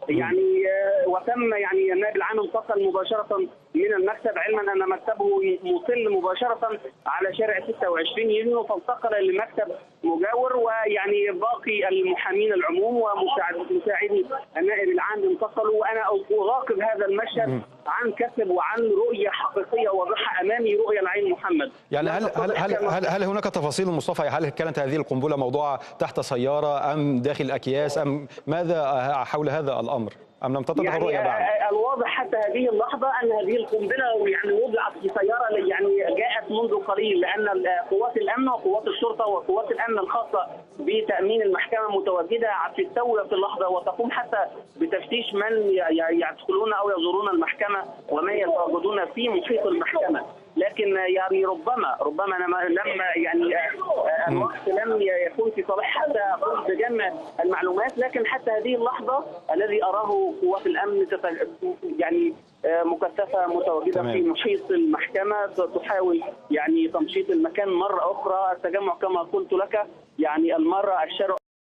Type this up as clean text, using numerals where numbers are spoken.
يعني وتم يعني النائب العام انتقل مباشره من المكتب، علما ان مكتبه مطل مباشره على شارع 26 يونيو، فانتقل لمكتب مجاور، ويعني باقي المحامين العموم ومساعدي النائب العام انتقلوا، وانا اراقب هذا المشهد عن كسب وعن رؤيه حقيقيه واضحه امامي، رؤيه العين محمد. يعني هل هناك تفاصيل مصطفى؟ هل كانت هذه القنبله موضوعه تحت سياره ام داخل اكياس ام ماذا حول هذا الامر؟ ام لم تتضح الرؤيه بعد؟ الواضح حتى هذه اللحظه ان هذه القنبله يعني وضعت في سياره يعني جاءت منذ قليل، لان قوات الامن وقوات الشرطه وقوات الامن الخاصه بتامين المحكمه متواجده في التو في اللحظه، وتقوم حتى بتفتيش من يدخلون او يزورون المحكمه ومن يتواجدون في محيط المحكمه. لكن يعني ربما لما يعني الوقت لم يكون في صالح حتى اقوم بجمع المعلومات، لكن حتى هذه اللحظه الذي اراه قوات الامن يعني مكثفه متواجده في محيط المحكمه، تحاول يعني تمشيط المكان مره اخرى. التجمع كما قلت لك يعني المره الشارع